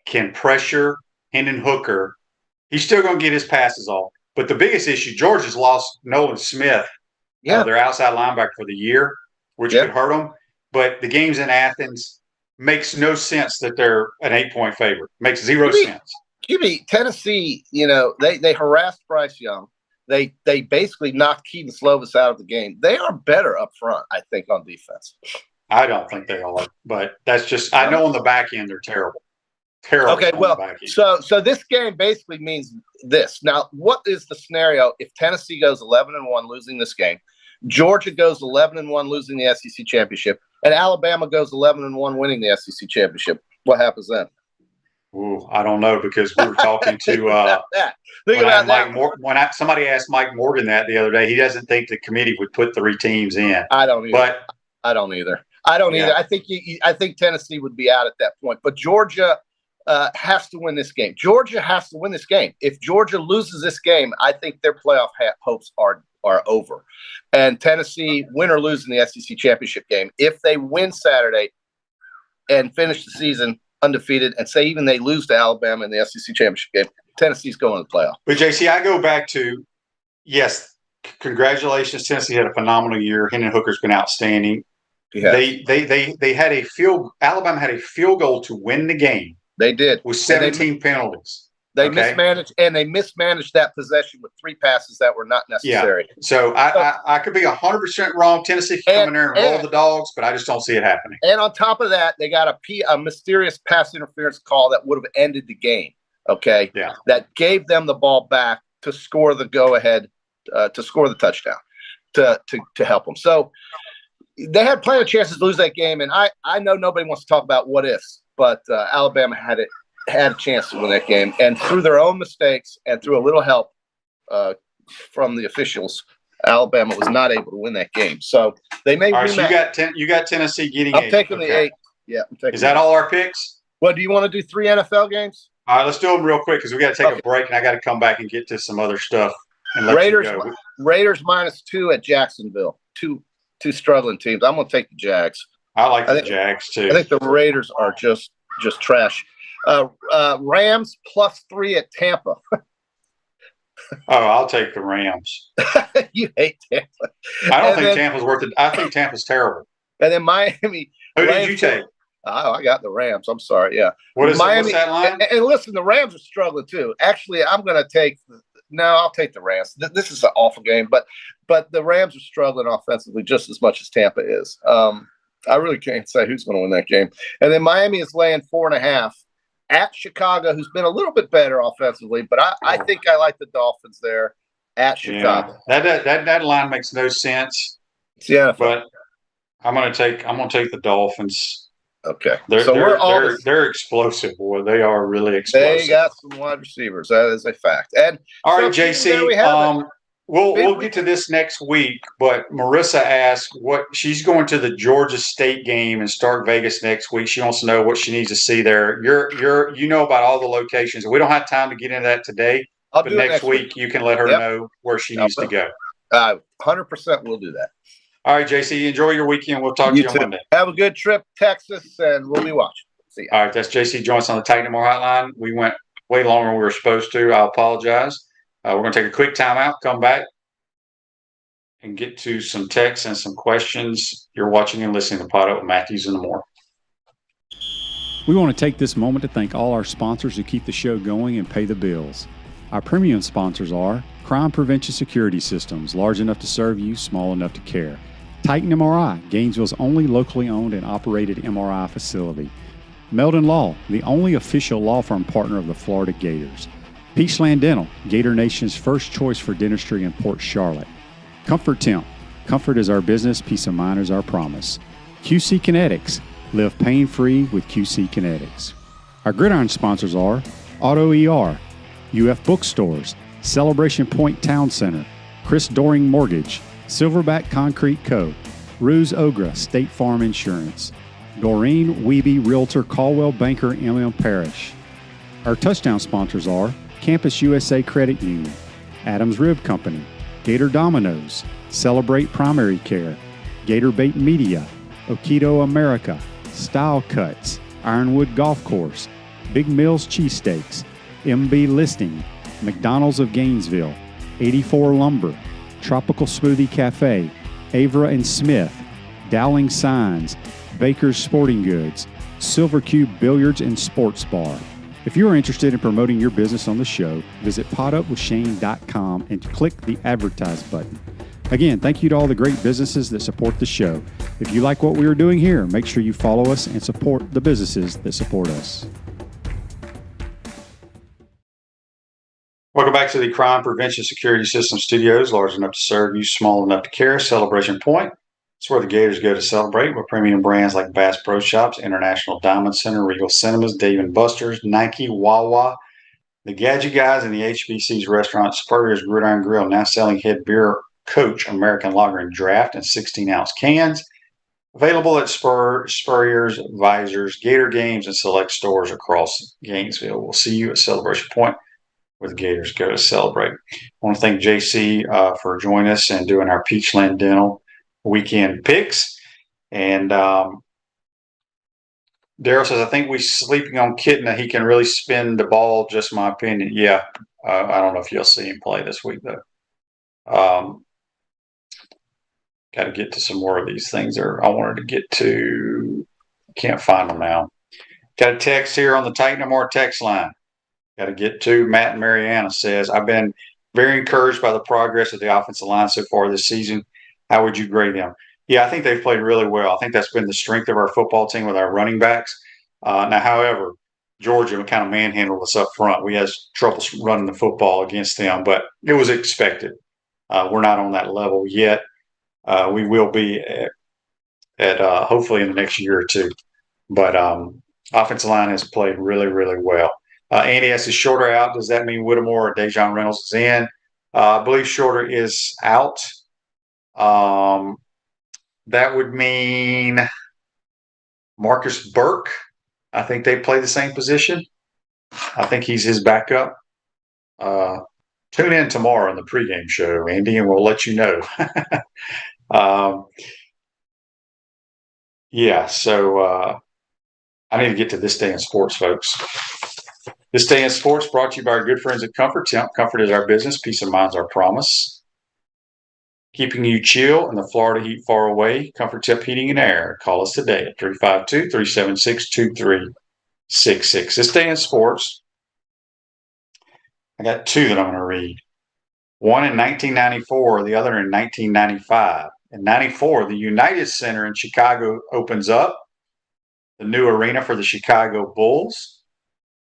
can pressure Hendon Hooker. He's still going to get his passes off. But the biggest issue, Georgia's lost Nolan Smith, their outside linebacker for the year, which could hurt them. But the game's in Athens. Makes no sense that they're an 8-point favorite. Makes 0 sense. QB, Tennessee, they harassed Bryce Young. They basically knocked Keaton Slovis out of the game. They are better up front, I think, on defense. I don't think they are, but that's just I know on the back end they're terrible. Terrible. Okay, well, so this game basically means this. Now, what is the scenario if Tennessee goes 11-1 losing this game, Georgia goes 11-1 losing the SEC championship, and Alabama goes 11-1 winning the SEC championship? What happens then? Ooh, I don't know, because we were talking to somebody asked Mike Morgan that the other day. He doesn't think the committee would put 3 teams in. I don't either. I don't either. I think Tennessee would be out at that point. But Georgia has to win this game. Georgia has to win this game. If Georgia loses this game, I think their playoff hopes are over. And Tennessee, win or lose in the SEC championship game, if they win Saturday and finish the season undefeated, and say even they lose to Alabama in the SEC championship game, Tennessee's going to the playoff. But JC, I go back to, yes, congratulations. Tennessee had a phenomenal year. Hendon Hooker's been outstanding. Yes. They had a Alabama had a field goal to win the game. They did. With 17 penalties. They mismanaged that possession with 3 passes that were not necessary. Yeah. So I could be 100% wrong. Tennessee can come in there and roll the dogs, but I just don't see it happening. And on top of that, they got a mysterious pass interference call that would have ended the game. Okay. Yeah. That gave them the ball back to score the go-ahead, to score the touchdown, to help them. So they had plenty of chances to lose that game, and I know nobody wants to talk about what ifs, but Alabama had a chance to win that game, and through their own mistakes and through a little help from the officials, Alabama was not able to win that game. So they may. All right, so you got Tennessee getting. I'm taking the 8. Yeah, I'm taking. Is that all our picks? Well, do you want to do 3 NFL games? All right, let's do them real quick because we got to take a break, and I got to come back and get to some other stuff. And let Raiders you go. Raiders -2 at Jacksonville. Two struggling teams. I'm going to take the Jags. I like the Jags too. I think the Raiders are just trash. Rams +3 at Tampa. I'll take the Rams. You hate Tampa. I don't think Tampa's worth it. I think Tampa's terrible. And then Miami. Who did you take? Oh, I got the Rams. I'm sorry. Yeah. What's that line? And listen, the Rams are struggling too. Actually, I'm going to take I'll take the Rams. This is an awful game, but the Rams are struggling offensively just as much as Tampa is. I really can't say who's going to win that game. And then Miami is laying 4.5 at Chicago, who's been a little bit better offensively, but I think I like the Dolphins there at Chicago. Yeah. That line makes no sense. Yeah, but I'm going to take the Dolphins. Okay, they're explosive, boy. They are really explosive. They got some wide receivers. That is a fact. And all right, JC. We'll get to this next week. But Marissa asked what she's going to the Georgia State game in Stark Vegas next week. She wants to know what she needs to see there. You know about all the locations. We don't have time to get into that today. But next week you can let her know where she needs to go. 100% we'll do that. All right, JC, enjoy your weekend. We'll talk to you on Monday. Have a good trip, Texas, and we'll be watching. See you. All right, that's JC Joyce on the Titan More Hotline. We went way longer than we were supposed to. I apologize. We're going to take a quick timeout, come back, and get to some texts and some questions. You're watching and listening to Pod Up with Matthews in the Morning. We want to take this moment to thank all our sponsors who keep the show going and pay the bills. Our premium sponsors are Crime Prevention Security Systems, large enough to serve you, small enough to care. Titan MRI, Gainesville's only locally owned and operated MRI facility. Meldon Law, the only official law firm partner of the Florida Gators. Peachland Dental, Gator Nation's first choice for dentistry in Port Charlotte. Comfort Temp, comfort is our business, peace of mind is our promise. QC Kinetics, live pain-free with QC Kinetics. Our gridiron sponsors are Auto ER, UF Bookstores, Celebration Point Town Center, Chris Doring Mortgage, Silverback Concrete Co., Ruse Ogra State Farm Insurance, Doreen Wiebe Realtor Caldwell Banker MM Parish. Our touchdown sponsors are Campus USA Credit Union, Adams Rib Company, Gator Dominoes, Celebrate Primary Care, Gator Bait Media, Okido America, Style Cuts, Ironwood Golf Course, Big Mills Cheesesteaks, MB Listing, McDonald's of Gainesville, 84 Lumber, Tropical Smoothie Cafe, Avra and Smith, Dowling Signs, Baker's Sporting Goods, Silver Cube Billiards and Sports Bar. If you are interested in promoting your business on the show, visit podupwithshane.com and click the Advertise button. Again, thank you to all the great businesses that support the show. If you like what we are doing here, make sure you follow us and support the businesses that support us. Welcome back to the Crime Prevention Security System Studios, large enough to serve you, small enough to care. Celebration Point. It's where the Gators go to celebrate with premium brands like Bass Pro Shops, International Diamond Center, Regal Cinemas, Dave & Buster's, Nike, Wawa, the Gadget Guys, and the HBC's restaurant, Spurrier's Gridiron Grill, now selling Head Beer Coach American Lager and Draft in 16-ounce cans. Available at Spurrier's, Visors, Gator Games, and select stores across Gainesville. We'll see you at Celebration Point, where the Gators go to celebrate. I want to thank JC for joining us and doing our Peachland Dental weekend picks. And Daryl says, I think we're sleeping on Kitna. He can really spin the ball, just my opinion. Yeah, I don't know if you'll see him play this week, though. got to get to some more of these things there. I wanted to get to, can't find them now. Got a text here on the Titan No More text line. Got to get to Matt and Mariana says, I've been very encouraged by the progress of the offensive line so far this season. How would you grade them? Yeah, I think they've played really well. I think that's been the strength of our football team with our running backs. Now, however, Georgia kind of manhandled us up front. We had trouble running the football against them, but it was expected. We're not on that level yet. We will be at hopefully in the next year or two. But offensive line has played really, really well. Andy asks, is Shorter out? Does that mean Whittemore or Dejon Reynolds is in? I believe Shorter is out. That would mean Marcus Burke. I think they play the same position. I think he's his backup. Tune in tomorrow on the pregame show, Andy, and we'll let you know. So I need to get to This Day in Sports, folks. This Day in Sports brought to you by our good friends at Comfort Temp. Comfort is our business. Peace of mind is our promise. Keeping you chill in the Florida heat far away. Comfort Temp Heating and Air. Call us today at 352-376-2366. This Day in Sports, I got two that I'm going to read. One in 1994, the other in 1995. In 94, the United Center in Chicago opens up, the new arena for the Chicago Bulls.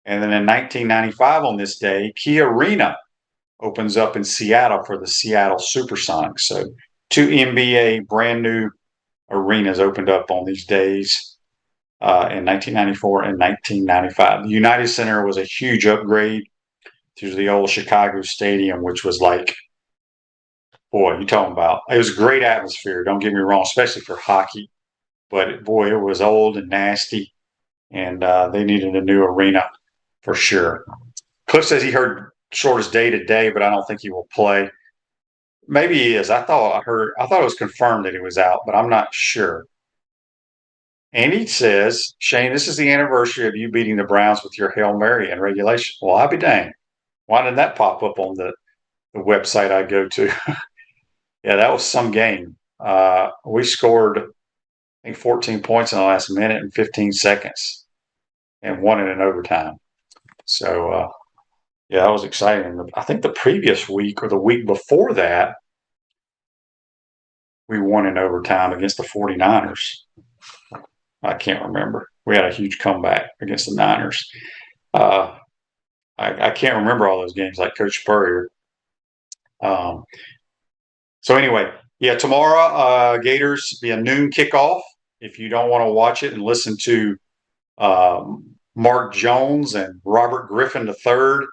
And then in 1995 on this day, Key Arena opens up in Seattle for the Seattle Supersonics. So two NBA brand new arenas opened up on these days in 1994 and 1995. The United Center was a huge upgrade to the old Chicago Stadium, which was like, boy, you talking about, it was a great atmosphere. Don't get me wrong, especially for hockey. But boy, it was old and nasty, and they needed a new arena for sure. Cliff says he heard Shorter's day to day, but I don't think he will play. Maybe he is. I thought it was confirmed that he was out, but I'm not sure. Andy says, Shane, this is the anniversary of you beating the Browns with your Hail Mary in regulation. Well, I'll be dang. Why didn't that pop up on the website I go to? Yeah, that was some game. We scored, I think, 14 points in the last minute and 15 seconds and won it in overtime. So, yeah, that was exciting. I think the previous week or the week before that, we won in overtime against the 49ers. I can't remember. We had a huge comeback against the Niners. I can't remember all those games like Coach Spurrier. So anyway, yeah, tomorrow, Gators be a noon kickoff. If you don't want to watch it and listen to Mark Jones and Robert Griffin III,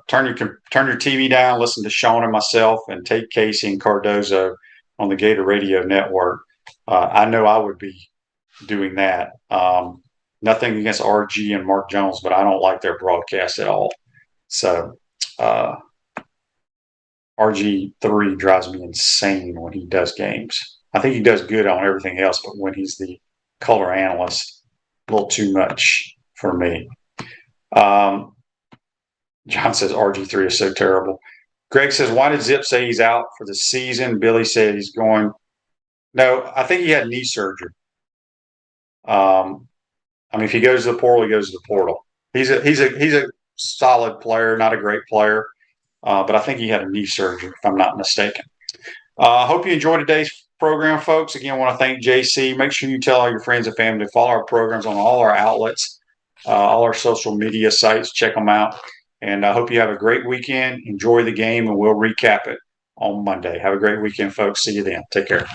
turn your TV down, listen to Sean and myself, and Tate Casey and Cardozo on the Gator Radio Network. I know I would be doing that. Nothing against RG and Mark Jones, but I don't like their broadcast at all. So RG3 drives me insane when he does games. I think he does good on everything else, but when he's the color analyst, a little too much for me. John says RG3 is so terrible. Greg says, why did Zip say he's out for the season? Billy said he's going. No, I think he had knee surgery. I mean, if he goes to the portal, he goes to the portal. He's a solid player, not a great player, but I think he had a knee surgery, if I'm not mistaken. Hope you enjoyed today's program, folks. Again, I want to thank JC. Make sure you tell all your friends and family to follow our programs on all our outlets, all our social media sites. Check them out. And I hope you have a great weekend. Enjoy the game, and we'll recap it on Monday. Have a great weekend, folks. See you then. Take care.